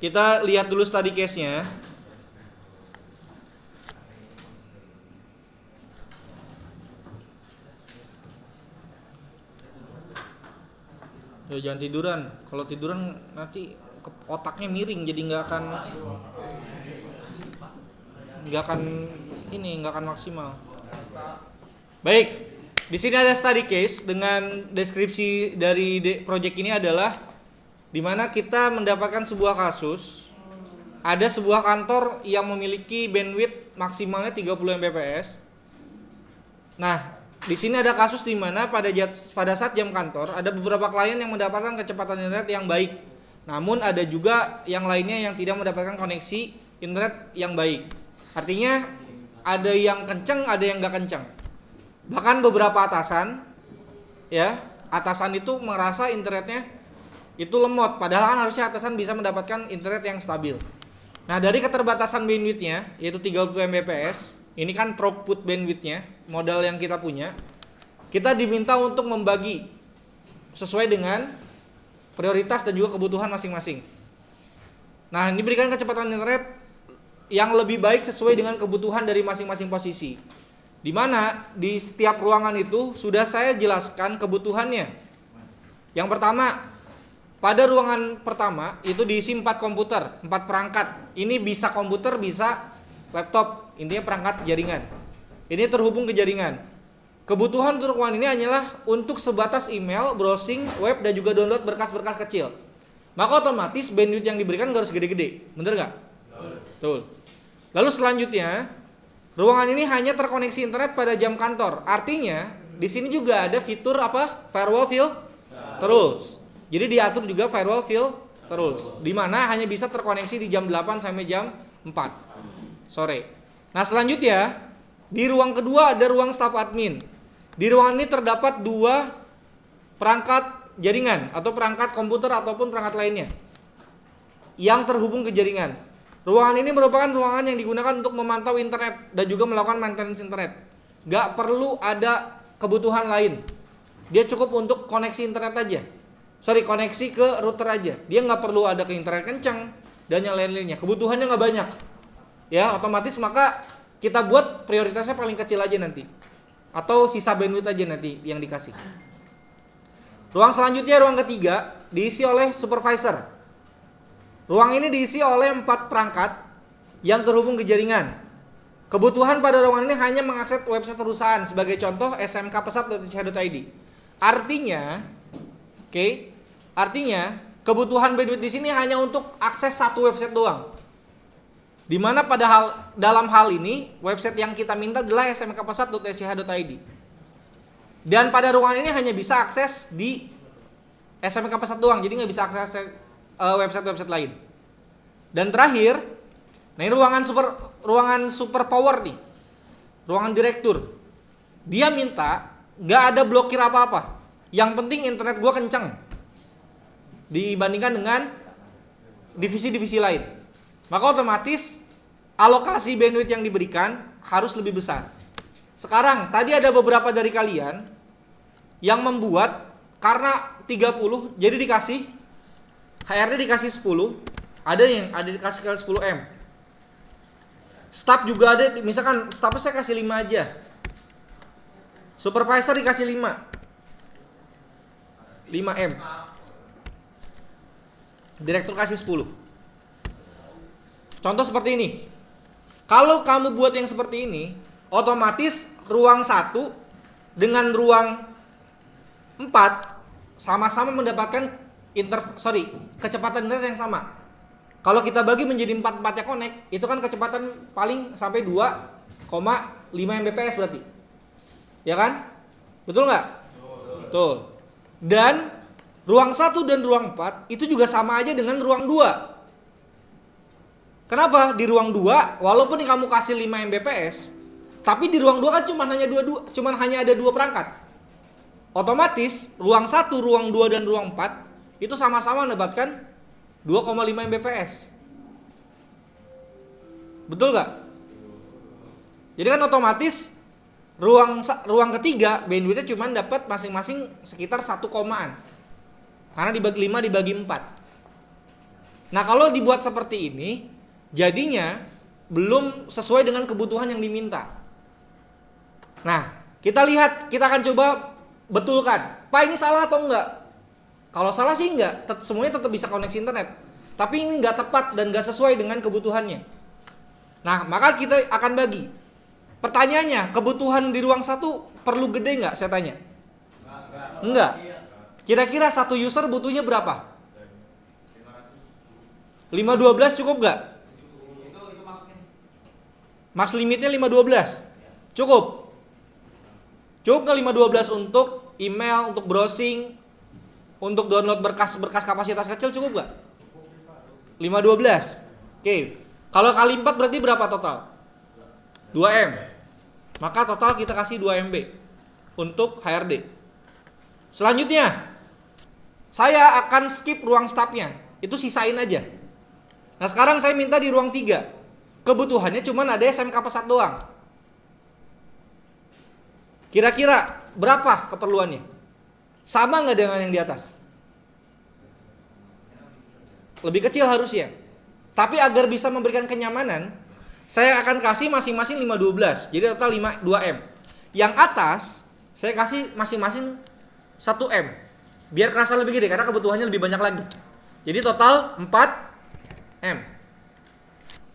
Kita lihat dulu study case-nya. Jangan tiduran. Kalau tiduran nanti otaknya miring, jadi nggak akan maksimal. Baik, di sini ada study case dengan deskripsi dari project ini adalah dimana kita mendapatkan sebuah kasus. Ada sebuah kantor yang memiliki bandwidth maksimalnya 30 Mbps. Nah, di sini ada kasus di mana pada saat jam kantor ada beberapa klien yang mendapatkan kecepatan internet yang baik. Namun ada juga yang lainnya yang tidak mendapatkan koneksi internet yang baik. Artinya ada yang kencang, ada yang enggak kencang. Bahkan beberapa atasan itu merasa internetnya itu lemot, padahal kan harusnya atasan bisa mendapatkan internet yang stabil. Nah, dari keterbatasan bandwidthnya yaitu 30 Mbps, ini kan throughput bandwidthnya, modal yang kita punya, kita diminta untuk membagi sesuai dengan prioritas dan juga kebutuhan masing-masing. Nah, ini berikan kecepatan internet yang lebih baik sesuai dengan kebutuhan dari masing-masing posisi. Di mana di setiap ruangan itu sudah saya jelaskan kebutuhannya. Yang pertama, pada ruangan pertama itu diisi 4 komputer, 4 perangkat. Ini bisa komputer, bisa laptop, intinya perangkat jaringan. Ini terhubung ke jaringan. Kebutuhan untuk ruangan ini hanyalah untuk sebatas email, browsing, web, dan juga download berkas-berkas kecil. Maka otomatis bandwidth yang diberikan gak harus gede-gede, bener gak? Betul. Lalu selanjutnya, ruangan ini hanya terkoneksi internet pada jam kantor. Artinya, di sini juga ada fitur firewall filters. Jadi diatur juga firewall filters, di mana hanya bisa terkoneksi di jam 8 sampai jam 4 sore. Nah, selanjutnya di ruang kedua ada ruang staf admin. Di ruangan ini terdapat 2 perangkat jaringan atau perangkat komputer ataupun perangkat lainnya yang terhubung ke jaringan. Ruangan ini merupakan ruangan yang digunakan untuk memantau internet dan juga melakukan maintenance internet. Gak perlu ada kebutuhan lain. Dia cukup untuk koneksi internet aja. Koneksi ke router aja. Dia gak perlu ada ke internet kencang dan yang lain-lainnya. Kebutuhannya gak banyak. Ya, otomatis maka kita buat prioritasnya paling kecil aja nanti. Atau sisa bandwidth aja nanti yang dikasih. Ruang selanjutnya, ruang ketiga, diisi oleh supervisor. Ruang ini diisi oleh 4 perangkat yang terhubung ke jaringan. Kebutuhan pada ruangan ini hanya mengakses website perusahaan, sebagai contoh smkpesat.ch.id. Artinya, kebutuhan bandwidth di sini hanya untuk akses satu website doang. Di mana dalam hal ini website yang kita minta adalah smkpesat.ch.id. Dan pada ruangan ini hanya bisa akses di smkpesat doang, jadi nggak bisa akses website-website lain. Dan terakhir, nah ini ruangan super power nih, ruangan direktur. Dia minta nggak ada blokir apa-apa. Yang penting internet gua kencang dibandingkan dengan divisi-divisi lain. Maka otomatis alokasi bandwidth yang diberikan harus lebih besar. Sekarang tadi ada beberapa dari kalian yang membuat karena 30 jadi dikasih HRD dikasih 10, ada dikasih 10 M. Staff juga ada, misalkan staffnya saya kasih 5 aja. Supervisor dikasih 5 M. Direktur kasih 10. Contoh seperti ini. Kalau kamu buat yang seperti ini, otomatis ruang 1 dengan ruang 4 sama-sama mendapatkan kecepatan internet yang sama. Kalau kita bagi menjadi 4-4-nya connect, itu kan kecepatan paling sampai 2,5 Mbps berarti. Ya kan? Betul nggak? Betul. Dan ruang 1 dan ruang 4 itu juga sama aja dengan ruang 2. Kenapa? Di ruang 2 walaupun kamu kasih 5 Mbps, tapi di ruang 2 kan cuma hanya ada 2 perangkat. Otomatis ruang 1, ruang 2 dan ruang 4 itu sama-sama mendapatkan 2,5 Mbps. Betul gak? Jadi kan otomatis ruang ketiga bandwidthnya cuma dapat masing-masing sekitar 1 komaan. Karena dibagi 5 dibagi 4. Nah, kalau dibuat seperti ini, jadinya belum sesuai dengan kebutuhan yang diminta. Nah, kita lihat, kita akan coba betulkan. Pak, ini salah atau enggak? Kalau salah sih enggak, semuanya tetap bisa koneksi internet. Tapi ini enggak tepat dan enggak sesuai dengan kebutuhannya. Nah, maka kita akan bagi. Pertanyaannya, kebutuhan di ruang satu perlu gede enggak? Saya tanya. Enggak. Kira-kira satu user butuhnya berapa? 512 cukup enggak? Max limitnya 512. Cukup. Cukup nggak 512 untuk email, untuk browsing, untuk download berkas-berkas kapasitas kecil, cukup nggak? 512. Oke. Kalau kali 4 berarti berapa total? 2M. Maka total kita kasih 2 MB untuk HRD. Selanjutnya, saya akan skip ruang stafnya. Itu sisain aja. Nah, sekarang saya minta di ruang 3. Kebutuhannya cuma ada SMK pesat doang. Kira-kira berapa keperluannya? Sama nggak dengan yang di atas? Lebih kecil harusnya. Tapi agar bisa memberikan kenyamanan, saya akan kasih masing-masing 512. Jadi total 2M. Yang atas saya kasih masing-masing 1M. Biar kerasa lebih gede karena kebutuhannya lebih banyak lagi. Jadi total 4M.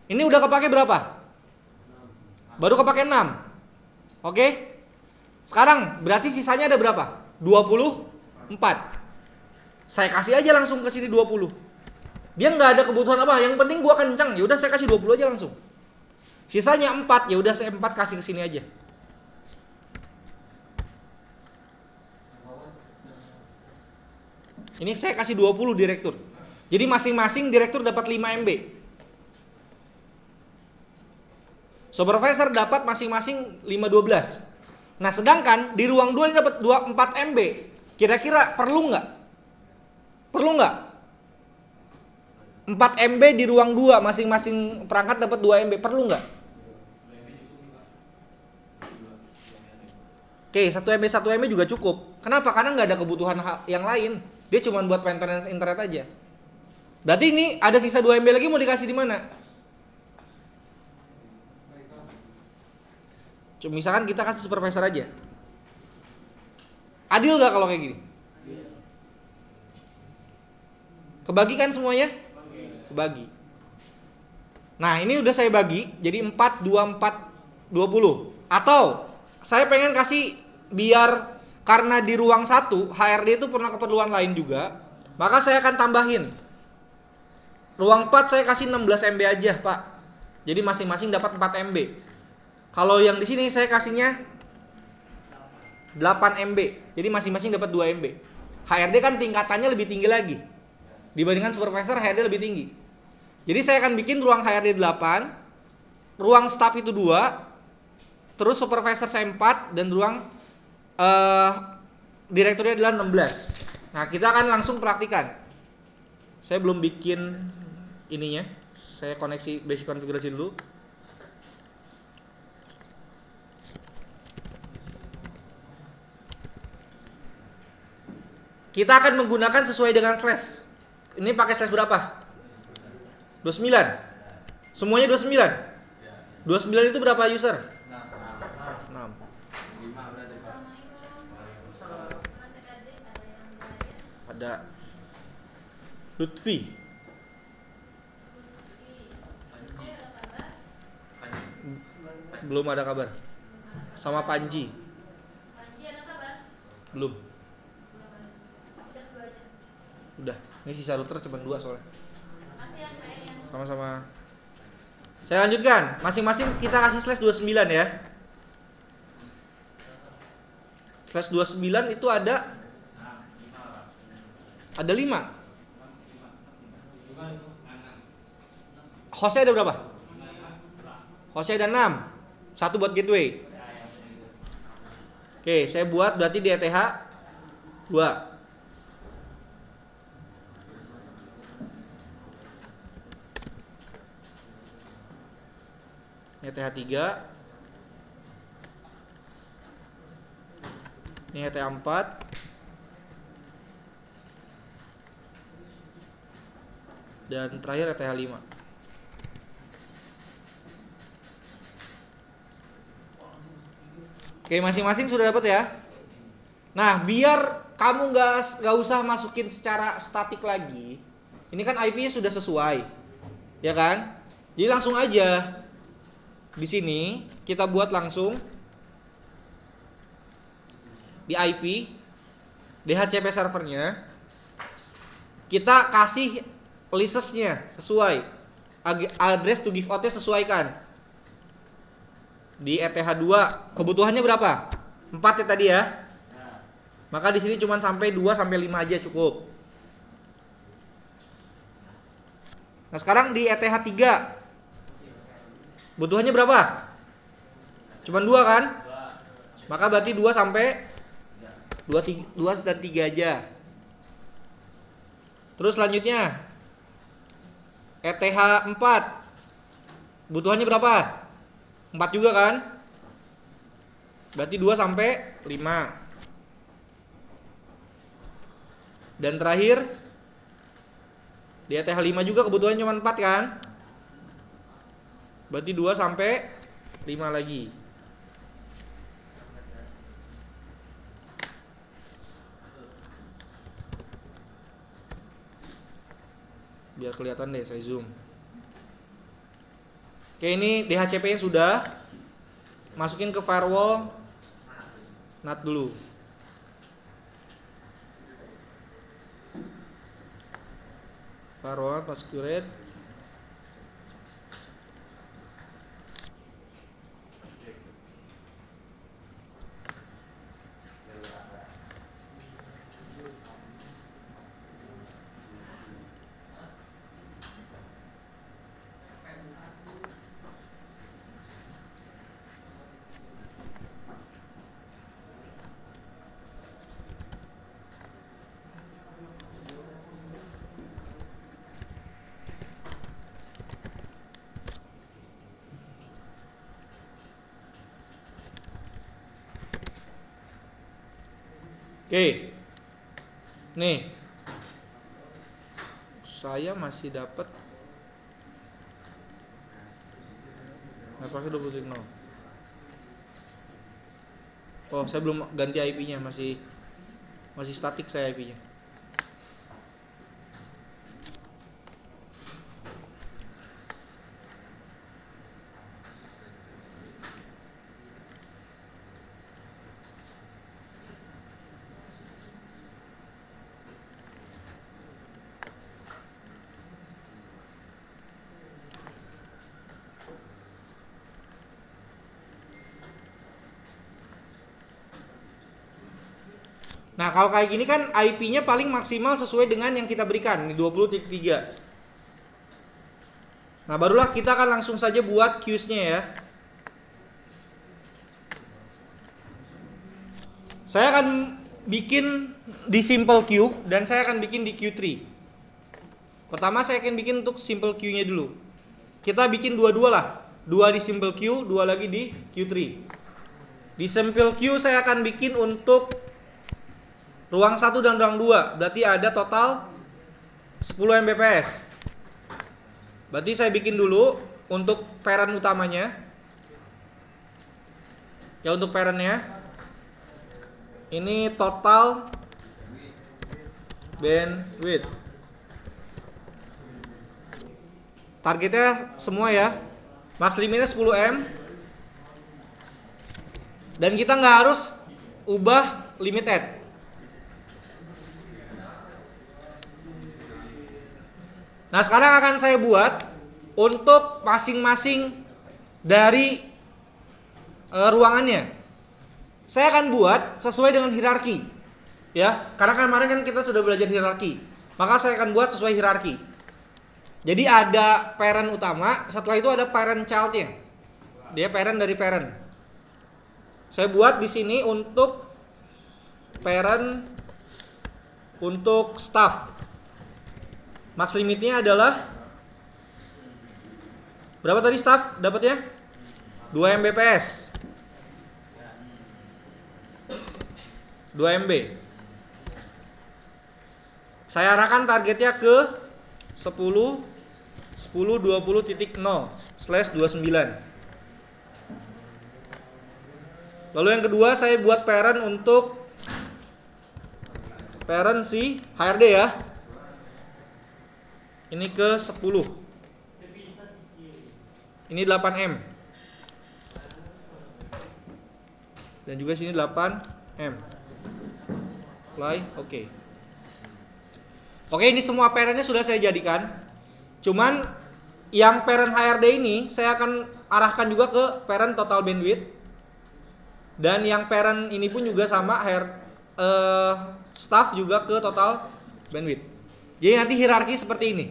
Ini udah kepake berapa? Baru kepake 6. Oke? Sekarang berarti sisanya ada berapa? 24. Saya kasih aja langsung ke sini 20. Dia nggak ada kebutuhan apa, yang penting gua kencang. Ya udah saya kasih 20 aja langsung. Sisanya 4, ya udah saya 4 kasih ke sini aja. Ini saya kasih 20 direktur. Jadi masing-masing direktur dapat 5 MB. Supervisor dapat masing-masing 512. Nah, sedangkan di ruang 2 ini dapat 24 MB. Kira-kira perlu nggak? Perlu nggak? 4 MB di ruang 2, masing-masing perangkat dapat 2 MB. Perlu nggak? Oke, 1 MB 1 MB juga cukup. Kenapa? Karena nggak ada kebutuhan yang lain. Dia cuma buat maintenance internet aja. Berarti ini ada sisa 2 MB lagi, mau dikasih di mana? Misalkan kita kasih supervisor aja. Adil nggak kalau kayak gini? Kebagi kan semuanya? Kebagi. Nah, ini udah saya bagi jadi 4, 24, 20. Atau saya pengen kasih biar karena di ruang 1 HRD itu pernah keperluan lain juga, maka saya akan tambahin. Ruang 4 saya kasih 16 MB aja, Pak. Jadi masing-masing dapat 4 MB. Kalau yang di sini saya kasihnya 8 MB. Jadi masing-masing dapat 2 MB. HRD kan tingkatannya lebih tinggi lagi. Dibandingkan supervisor, HRD lebih tinggi. Jadi saya akan bikin ruang HRD 8, ruang staff itu 2, terus supervisor saya 4, dan ruang direkturnya adalah 16. Nah, kita akan langsung praktikan. Saya belum bikin ininya. Saya koneksi basic konfigurasi dulu. Kita akan menggunakan sesuai dengan slash. Ini pakai slash berapa? 29. Semuanya 29. 29 itu berapa user? 6. Ada Lutfi. Belum ada kabar. Sama Panji. Belum. Udah, ini sisa router cuma 2 soalnya. Sama-sama. Saya lanjutkan. Masing-masing kita kasih slash 29 ya. Slash 29 itu ada 5. Hostnya ada berapa? Hostnya ada 6. 1 buat gateway. Oke, saya buat berarti di ETH 2. ETH 3. Ini ETH 4. dan terakhir ETH 5. Oke, masing-masing sudah dapat ya. Nah, biar kamu nggak usah masukin secara statik lagi, ini kan IP-nya sudah sesuai, ya kan? Jadi langsung aja di sini kita buat langsung di IP DHCP servernya, kita kasih license-nya sesuai, address to give out-nya sesuaikan. Di ETH2 kebutuhannya berapa? 4 ya tadi ya. Maka di sini cuma sampai 2 sampai 5 aja cukup. Nah, sekarang di ETH3 butuhannya berapa? Cuman 2 kan? Maka berarti 2 sampai 2 dan 3 aja. Terus selanjutnya ETH4 butuhannya berapa? 4 juga kan? Berarti 2 sampai 5. Dan terakhir di ETH5 juga kebutuhannya cuma 4 kan? Berarti 2 sampai 5 lagi. Biar kelihatan deh, saya zoom. Oke, ini DHCP-nya sudah. Masukin ke firewall NAT dulu. Firewall pas curate. Oke. Nih. Saya masih dapat networknya 20.0. Oh, saya belum ganti IP-nya, masih statik saya IP-nya. Nah, kalau kayak gini kan IP-nya paling maksimal sesuai dengan yang kita berikan, di 20.3. Nah, barulah kita akan langsung saja buat queues-nya ya. Saya akan bikin di simple queue dan saya akan bikin di Q3. Pertama saya akan bikin untuk simple queue-nya dulu. Kita bikin dua-dua lah. 2 di simple queue, 2 lagi di Q3. Di simple queue saya akan bikin untuk ruang 1 dan ruang 2, berarti ada total 10 Mbps. Berarti saya bikin dulu untuk parent utamanya. Ya, untuk parentnya ini total bandwidth. Targetnya semua ya. Max limitnya 10 M. Dan kita nggak harus ubah limited. Nah, sekarang akan saya buat untuk masing-masing dari ruangannya. Saya akan buat sesuai dengan hierarki. Ya, karena kemarin kan kita sudah belajar hierarki. Maka saya akan buat sesuai hierarki. Jadi ada parent utama, setelah itu ada parent child-nya. Dia parent dari parent. Saya buat di sini untuk parent untuk staff. Max limitnya adalah berapa tadi staff dapatnya? 2 Mbps. 2 MB. Saya arahkan targetnya ke 10.20.0/29. Lalu yang kedua saya buat parent untuk parent si HRD ya. Ini ke 10. Ini 8M. Dan juga sini 8M. Apply, oke. Oke, ini semua parentnya sudah saya jadikan. Cuman yang parent HRD ini saya akan arahkan juga ke parent total bandwidth. Dan yang parent ini pun juga sama staff juga ke total bandwidth. Jadi nanti hierarki seperti ini.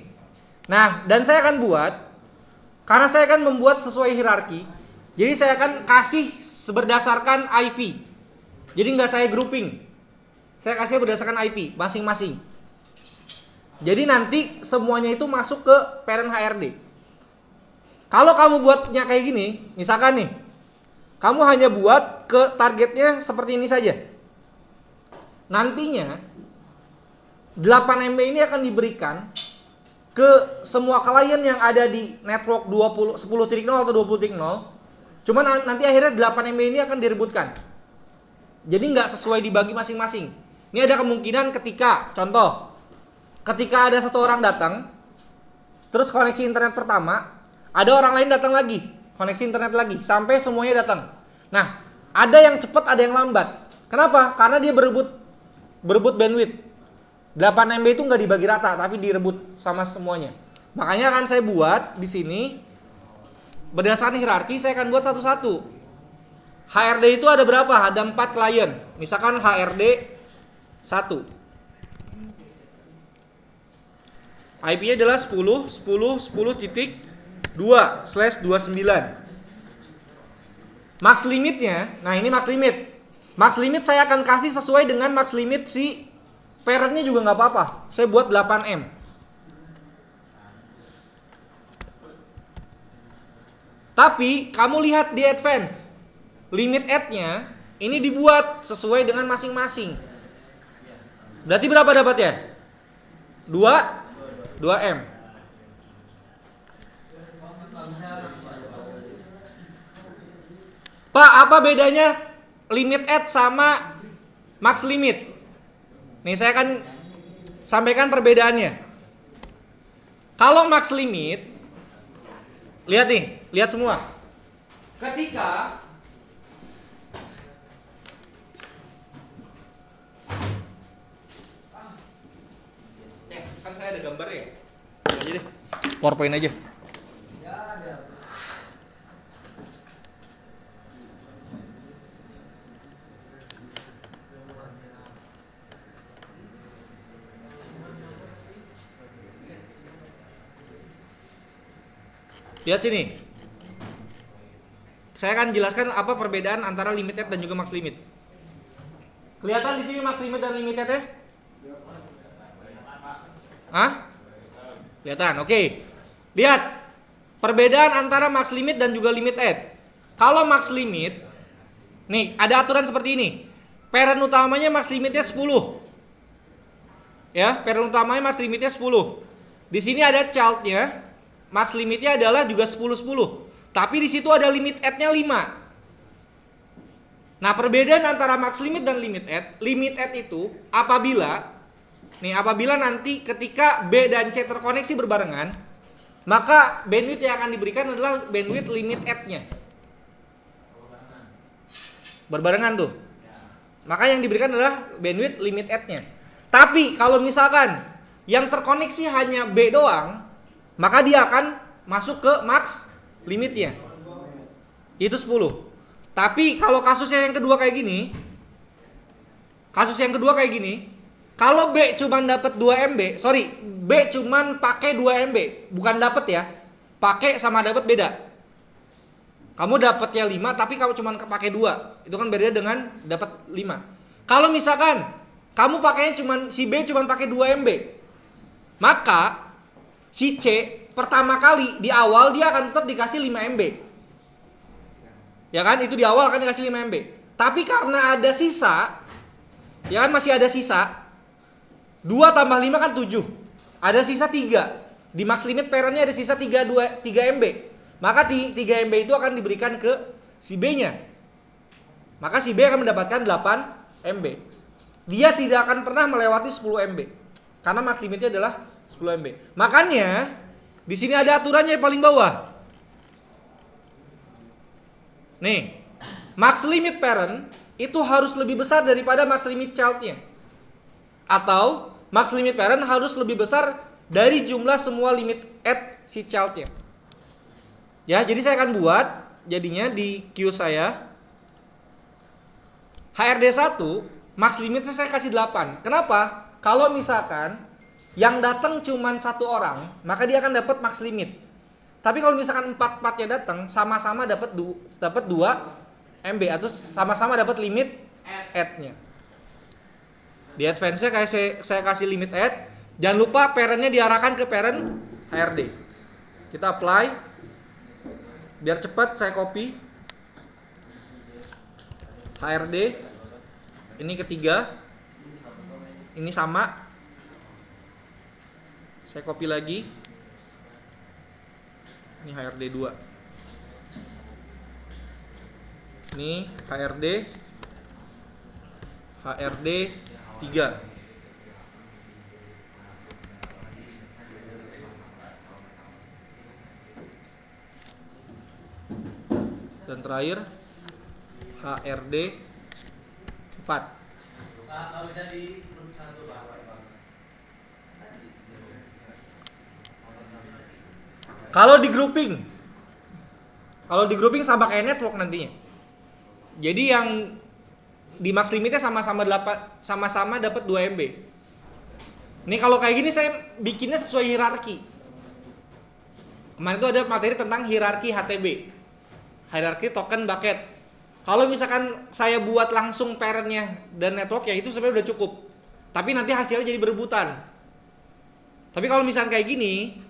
Nah, dan saya akan buat, karena saya akan membuat sesuai hierarki, jadi saya akan kasih berdasarkan IP. Jadi nggak saya grouping. Saya kasih berdasarkan IP masing-masing. Jadi nanti semuanya itu masuk ke parent HRD. Kalau kamu buatnya kayak gini, misalkan nih, kamu hanya buat ke targetnya seperti ini saja. Nantinya 8 MB ini akan diberikan ke semua klien yang ada di network 10.0 atau 20.0. Cuman nanti akhirnya 8 MB ini akan direbutkan. Jadi nggak sesuai dibagi masing-masing. Ini ada kemungkinan ketika, contoh, ketika ada satu orang datang, terus koneksi internet pertama, ada orang lain datang lagi, koneksi internet lagi, sampai semuanya datang. Nah, ada yang cepat, ada yang lambat. Kenapa? Karena dia berebut bandwidth. 8 MB itu nggak dibagi rata, tapi direbut sama semuanya. Makanya akan saya buat di sini berdasarkan hierarki, saya akan buat satu-satu. HRD itu ada berapa? Ada 4 klien. Misalkan HRD 1. IP-nya adalah 10.10.10.2/29. Max limitnya, nah ini max limit. Max limit saya akan kasih sesuai dengan max limit si parentnya juga nggak apa-apa. Saya buat 8M. Tapi kamu lihat di advance, limit add-nya ini dibuat sesuai dengan masing-masing. Berarti berapa dapatnya? 2M. Pak, apa bedanya limit add sama max limit? Nih saya akan sampaikan perbedaannya. Kalau max limit, lihat nih, lihat semua. Ketika kan saya ada gambar ya. Aja deh. PowerPoint aja. Lihat sini. Saya akan jelaskan apa perbedaan antara limited dan juga max limit. Kelihatan di sini max limit dan limited ya? Hah? Kelihatan. Oke. Lihat perbedaan antara max limit dan juga limit add. Kalau max limit, nih ada aturan seperti ini. Parent utamanya max limitnya 10. Ya, parent utamanya max limitnya 10. Di sini ada childnya. Max limitnya adalah juga 10-10. Tapi di situ ada limit add-nya 5. Nah, perbedaan antara max limit dan limit add itu apabila nanti ketika B dan C terkoneksi berbarengan, maka bandwidth yang akan diberikan adalah bandwidth limit add-nya. Berbarengan tuh. Maka yang diberikan adalah bandwidth limit add-nya. Tapi kalau misalkan yang terkoneksi hanya B doang, maka dia akan masuk ke max limitnya. Itu 10. Tapi kalau kasusnya yang kedua kayak gini, kalau B cuman dapat 2 MB, B cuman pakai 2 MB, bukan dapat ya. Pakai sama dapat beda. Kamu dapatnya 5 tapi kamu cuman pakai 2. Itu kan beda dengan dapat 5. Kalau misalkan kamu pakainya si B cuman pakai 2 MB, maka si C pertama kali di awal dia akan tetap dikasih 5 MB. Ya kan? Itu di awal akan dikasih 5 MB. Tapi karena ada sisa, ya kan masih ada sisa. 2 tambah 5 kan 7. Ada sisa 3. Di max limit parentnya ada sisa 3 MB. Maka 3 MB itu akan diberikan ke si B-nya. Maka si B akan mendapatkan 8 MB. Dia tidak akan pernah melewati 10 MB. Karena max limitnya adalah 10 MB. Makanya di sini ada aturannya paling bawah. Nih, max limit parent itu harus lebih besar daripada max limit child-nya. Atau max limit parent harus lebih besar dari jumlah semua limit add si child-nya. Ya, jadi saya akan buat jadinya di queue saya HRD 1 max limitnya saya kasih 8. Kenapa? Kalau misalkan yang datang cuman 1 orang, maka dia akan dapat max limit. Tapi kalau misalkan 4-4-nya datang, sama-sama dapat 2 MB atau sama-sama dapat limit add-nya. Di advance-nya saya kasih limit add. Jangan lupa parent-nya diarahkan ke parent HRD. Kita apply. Biar cepat saya copy. HRD. Ini ketiga. Ini sama. Saya copy lagi. Ini HRD 2. Ini HRD 3. Dan terakhir HRD 4. Kalau di grouping sama kayak network nantinya. Jadi yang di max limitnya sama-sama dapat 2 MB. Ini kalau kayak gini saya bikinnya sesuai hierarki. Kemarin itu ada materi tentang hierarki HTB. Hierarki token bucket. Kalau misalkan saya buat langsung parentnya dan network ya itu sebenarnya udah cukup. Tapi nanti hasilnya jadi berebutan. Tapi kalau misalkan kayak gini,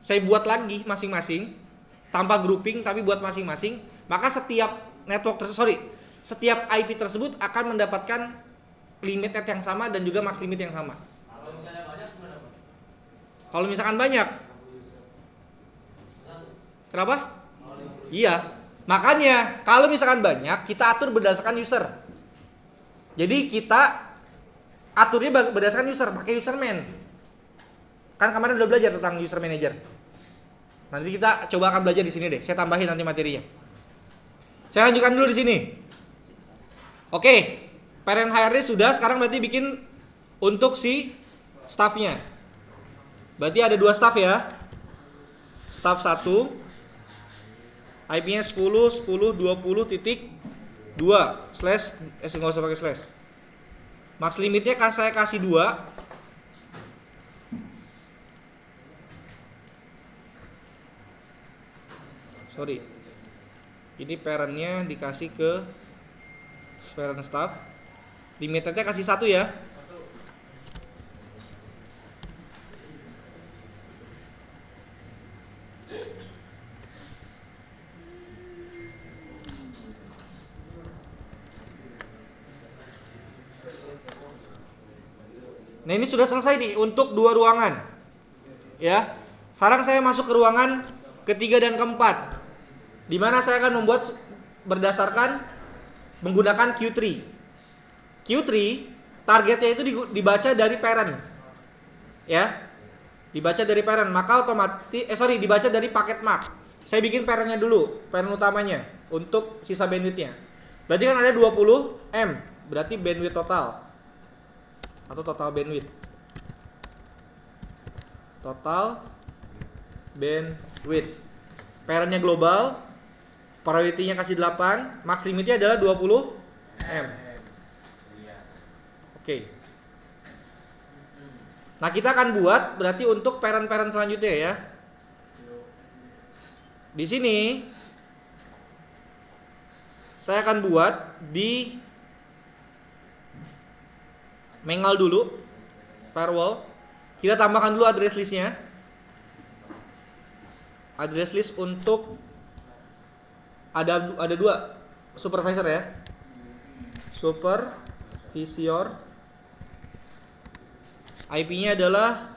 saya buat lagi masing-masing tanpa grouping tapi buat masing-masing, maka setiap setiap IP tersebut akan mendapatkan limit add yang sama dan juga max limit yang sama. Kalau misalkan banyak, kenapa? Iya. Makanya kalau misalkan banyak kita atur berdasarkan user. Jadi kita aturnya berdasarkan user, pakai user man. Kan kemarin udah belajar tentang user manager. Nanti kita coba akan belajar di sini deh. Saya tambahin nanti materinya. Saya lanjutkan dulu di sini. Oke, parent HRD sudah. Sekarang berarti bikin untuk si staffnya. Berarti ada 2 staff ya. Staff 1 IP-nya 10.10.20.2 slash nggak usah pakai slash. Max limitnya saya kasih 2. Sorry. Ini parentnya dikasih ke parent staff. Limitnya kasih 1 ya. Nah ini sudah selesai nih untuk 2 ruangan. Ya. Sekarang saya masuk ke ruangan ketiga dan keempat. Di mana saya akan membuat berdasarkan menggunakan Q3. Q3 targetnya itu dibaca dari parent. Ya. Dibaca dari parent, maka dibaca dari paket map. Saya bikin parentnya dulu, parent utamanya untuk sisa bandwidthnya. Berarti kan ada 20 M, berarti bandwidth total. Atau total bandwidth. Total bandwidth. Parentnya global, priority-nya kasih 8, max limitnya adalah 20 M. Oke. Nah, kita akan buat berarti untuk parent-parent selanjutnya ya. Di sini saya akan buat di Mengal dulu, firewall. Kita tambahkan dulu address listnya. Address list untuk ada 2 supervisor ya. Supervisor. IP-nya adalah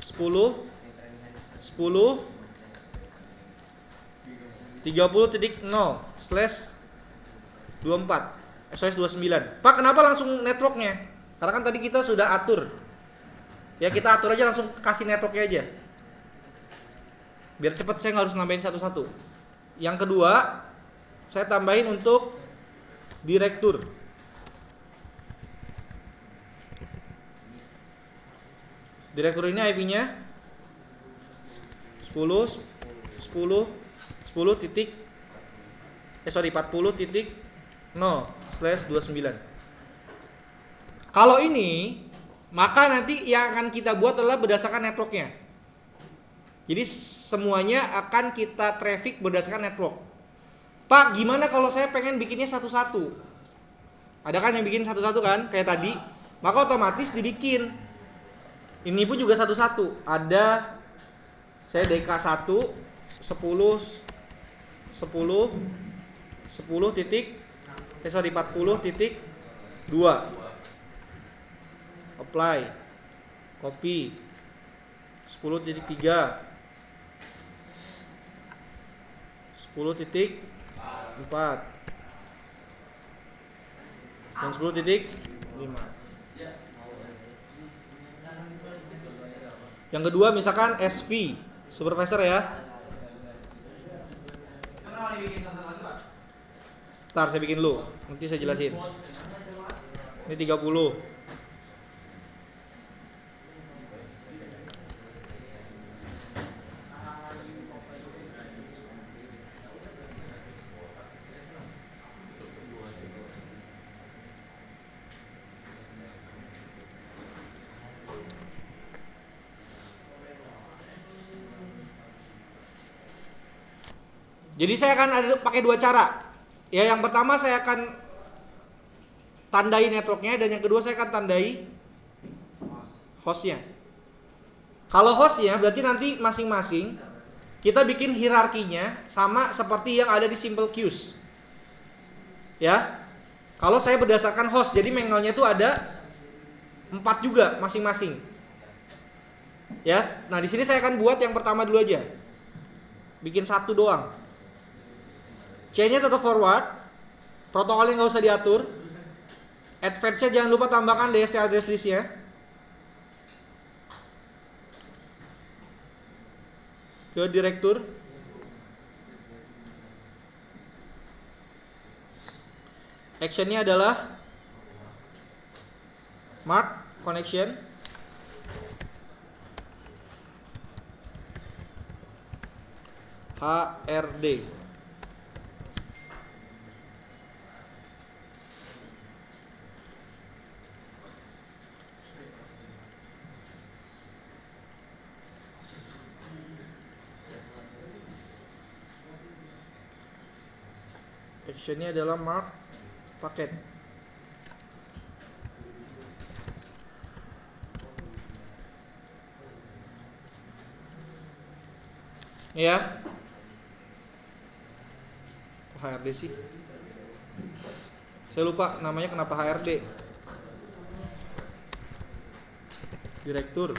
10 10.30.0/24/29. Pak, kenapa langsung networknya? Karena kan tadi kita sudah atur. Ya kita atur aja, langsung kasih networknya aja. Biar cepet, saya nggak harus nambahin satu-satu. Yang kedua, saya tambahin untuk direktur. Direktur ini IP-nya 40.0/29. Kalau ini, maka nanti yang akan kita buat adalah berdasarkan networknya. Jadi semuanya akan kita traffic berdasarkan network. Pak, gimana kalau saya pengen bikinnya satu-satu? Ada kan yang bikin satu-satu kan, kayak tadi. Maka otomatis dibikin. Ini pun juga satu-satu. Ada saya DK1 10 40.2. Apply. Copy. 10.3. 10.4 dan 10.5. Yang kedua misalkan SV supervisor ya. Ntar saya bikin dulu, nanti saya jelasin. Ini 30. Jadi saya akan pakai dua cara. Ya, yang pertama saya akan tandai networknya, dan yang kedua saya akan tandai hostnya. Kalau hostnya berarti nanti masing-masing kita bikin hierarkinya sama seperti yang ada di simple queues. Ya. Kalau saya berdasarkan host, jadi mangelnya itu ada 4 juga masing-masing. Ya. Nah, di sini saya akan buat yang pertama dulu aja. Bikin satu doang. C-nya tetap forward, protokolnya nggak usah diatur. Advance-nya jangan lupa tambahkan DST address list-nya. Ke direktur. Action-nya adalah mark connection. HRD. Actionnya adalah mark paket. Ya. HRD sih. Saya lupa namanya kenapa HRD. Direktur.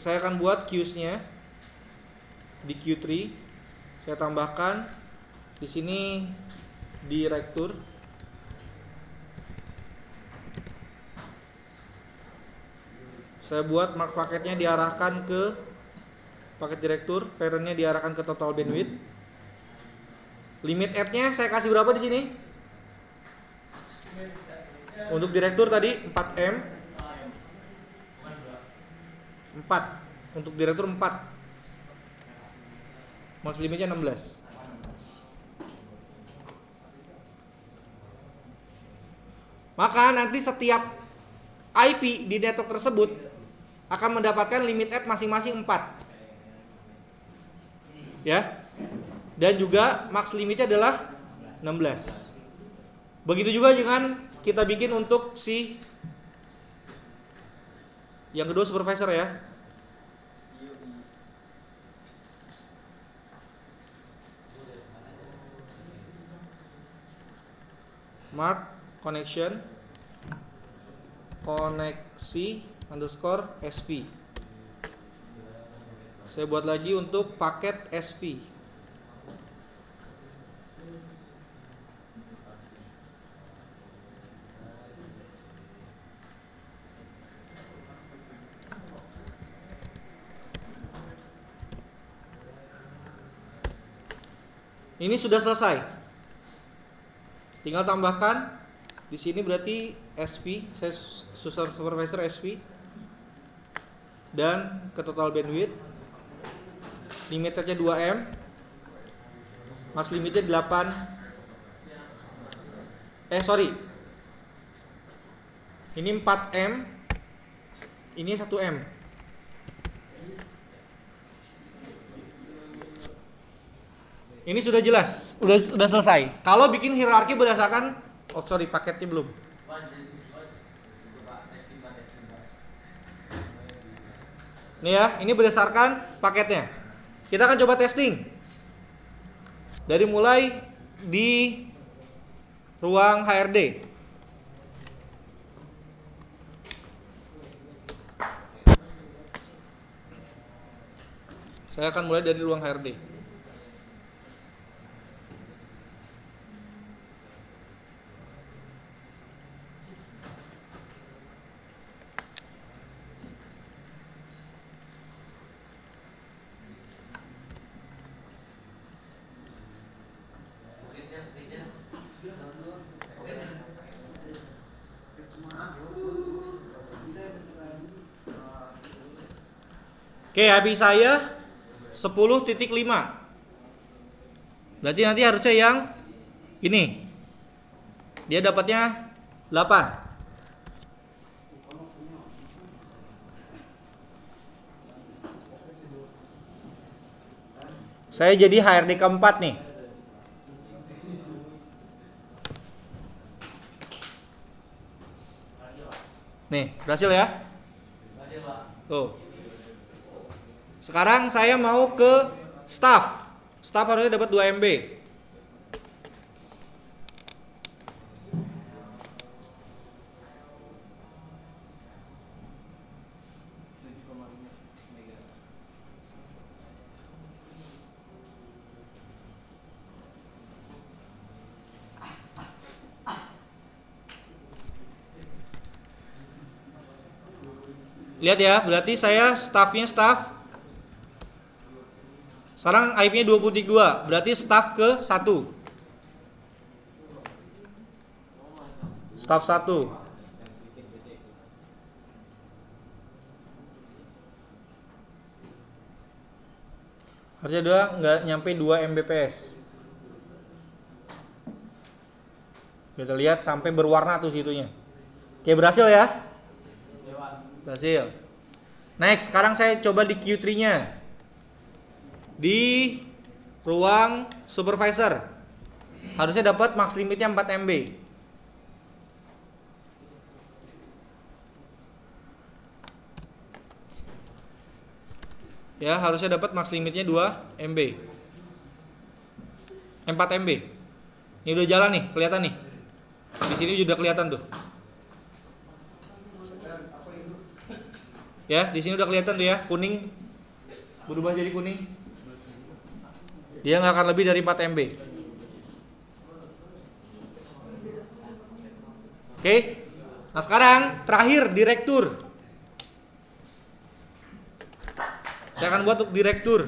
Saya akan buat queues-nya di Q3. Saya tambahkan di sini direktur. Saya buat mark paketnya diarahkan ke paket direktur, parent-nya diarahkan ke total bandwidth. Limit add-nya saya kasih berapa di sini? Untuk direktur tadi 4M. 4 untuk direktur 4. Max limitnya 16. Maka nanti setiap IP di network tersebut akan mendapatkan limit add masing-masing 4. Ya. Dan juga max limitnya adalah 16. Begitu juga dengan kita bikin untuk si yang kedua supervisor ya. mark connection koneksi underscore sv. Saya buat lagi untuk paket sv. Ini sudah selesai. Tinggal tambahkan di sini berarti SV, saya supervisor SV, dan ke total bandwidth. Limitnya 2M, max limitnya 8. Ini 4M, ini 1M. Ini sudah jelas, Udah selesai. kalau bikin hierarki berdasarkan paketnya belum. Nih ya, ini berdasarkan paketnya. Kita akan coba testing. Dari mulai di ruang HRD. Saya akan mulai dari ruang HRD. Oke, habis saya 10.5. Berarti nanti harusnya yang ini. Dia dapatnya 8. Saya jadi HRD keempat nih. Nih, berhasil ya? Tuh. Sekarang saya mau ke staff. Staff harusnya dapat 2 MB. Lihat ya, berarti saya staffnya staff. Sekarang IP-nya 20.2, berarti staff ke 1. Staff 1. Harusnya dia nggak nyampe 2 Mbps. Kita lihat sampai berwarna tuh situnya. Oke, berhasil ya? Berhasil. Next, sekarang saya coba di Q3-nya. Di ruang supervisor. Harusnya dapat max limitnya 4 MB. Ya, harusnya dapat max limitnya 2 MB. 4 MB. Ini udah jalan nih, kelihatan nih. Di sini sudah kelihatan tuh. Ya, di sini udah kelihatan tuh ya, kuning berubah jadi kuning. Dia nggak akan lebih dari 4 MB. Oke. Nah, sekarang terakhir direktur. Saya akan buat untuk direktur.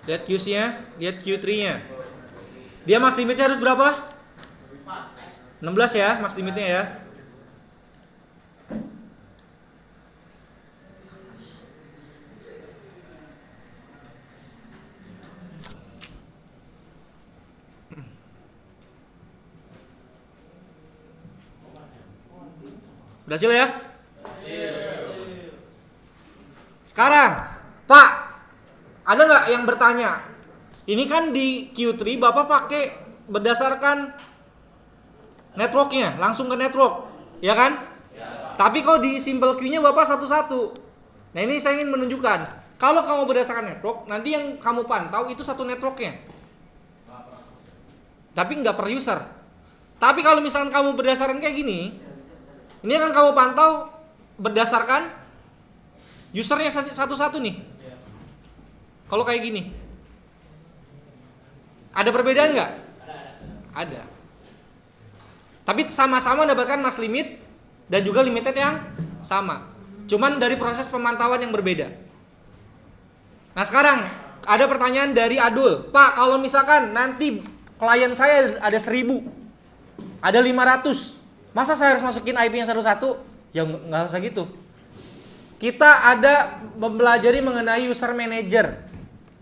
Lihat Q-nya, lihat Q3-nya. Dia max limitnya harus berapa? 16 ya, max limitnya ya. Berhasil ya? Sekarang, Pak, ada nggak yang bertanya? Ini kan di Q3 Bapak pakai berdasarkan networknya, langsung ke network, ya kan? Tapi kalau di simple queue-nya Bapak satu-satu. Nah ini saya ingin menunjukkan, kalau kamu berdasarkan network, nanti yang kamu pantau itu satu networknya, tapi nggak per user. Tapi kalau misalkan kamu berdasarkan kayak gini, ini akan kamu pantau berdasarkan usernya satu-satu nih. Kalau kayak gini, ada perbedaan nggak? Ada. Tapi sama-sama mendapatkan max limit dan juga limited yang sama. Cuman dari proses pemantauan yang berbeda. Nah sekarang ada pertanyaan dari Adul, Pak, kalau misalkan nanti klien saya ada 1000, ada 500, masa saya harus masukin IP yang satu-satu? Ya nggak usah gitu. Kita ada mempelajari mengenai user manager,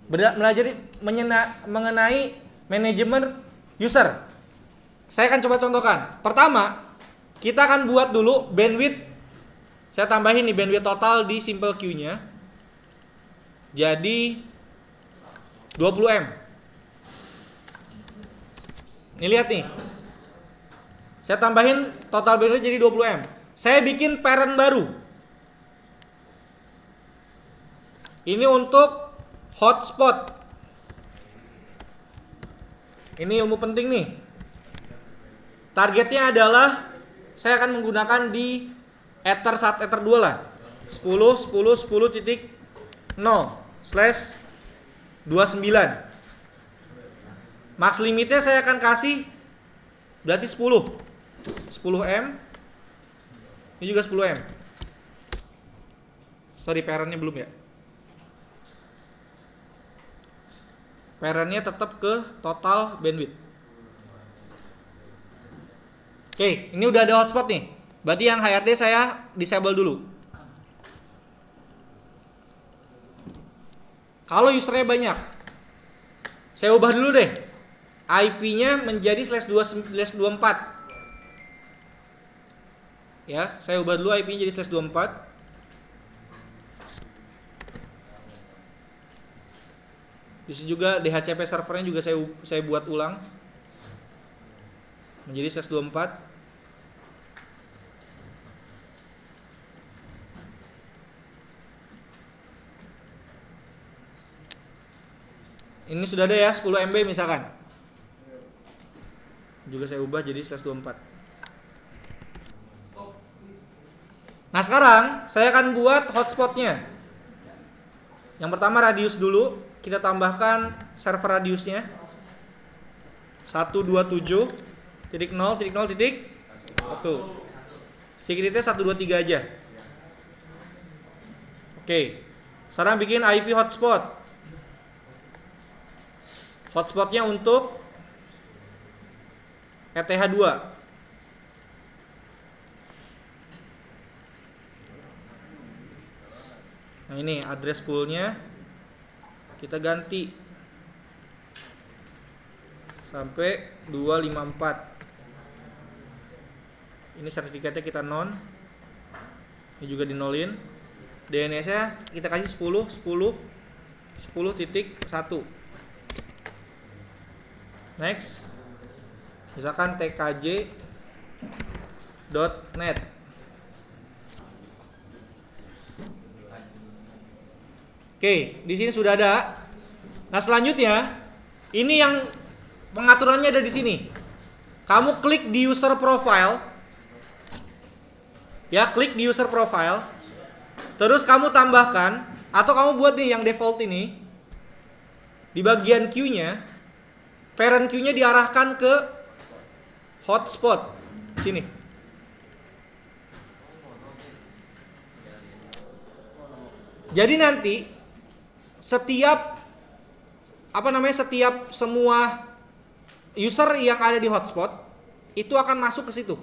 belajar mengenai manajemen user. Saya akan coba contohkan. Pertama, kita akan buat dulu bandwidth. Saya tambahin nih bandwidth total di simple queue-nya. Jadi 20 M. Nih lihat nih. Saya tambahin total bandwidth jadi 20 M. Saya bikin parent baru. Ini untuk hotspot. Ini ilmu penting nih. Targetnya adalah saya akan menggunakan di Ether 1, Ether 2 lah. 10.10.10/29. Max limitnya saya akan kasih berarti 10 M. Ini juga 10 M. Sorry, parentnya belum ya. Parentnya tetap ke total bandwidth. Oke, ini udah ada hotspot nih. Berarti yang HRD saya disable dulu. Kalau usernya banyak, saya ubah dulu deh. IP-nya menjadi /2/24. Ya, saya ubah dulu IP-nya jadi /24. Di sini juga DHCP servernya juga saya buat ulang menjadi /24. Ini sudah ada ya 10 MB misalkan. Juga saya ubah jadi /24. Nah sekarang saya akan buat hotspotnya. Yang pertama radius dulu. Kita tambahkan server radiusnya 127.0.0.1. Secretnya 123 aja. Oke. Sekarang bikin IP hotspot. Hotspotnya untuk ETH2. Nah ini address poolnya kita ganti sampai 254. Ini sertifikatnya kita non. Ini juga dinolin. DNS-nya kita kasih 10.10.10.1. Next. Misalkan tkj.net. Oke, di sini sudah ada. Nah, selanjutnya ini yang pengaturannya ada di sini. Kamu klik di user profile. Ya, klik di user profile. Terus kamu tambahkan atau kamu buat nih yang default ini. Di bagian queue-nya, parent queue-nya diarahkan ke hotspot sini. Jadi nanti setiap semua user yang ada di hotspot itu akan masuk ke situ.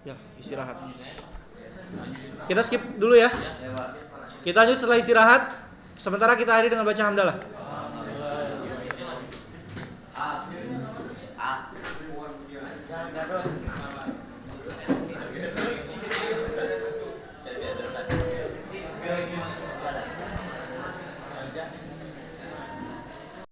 Ya, istirahat. Kita skip dulu ya. Kita lanjut setelah istirahat. Sementara kita akhiri dengan baca hamdalah.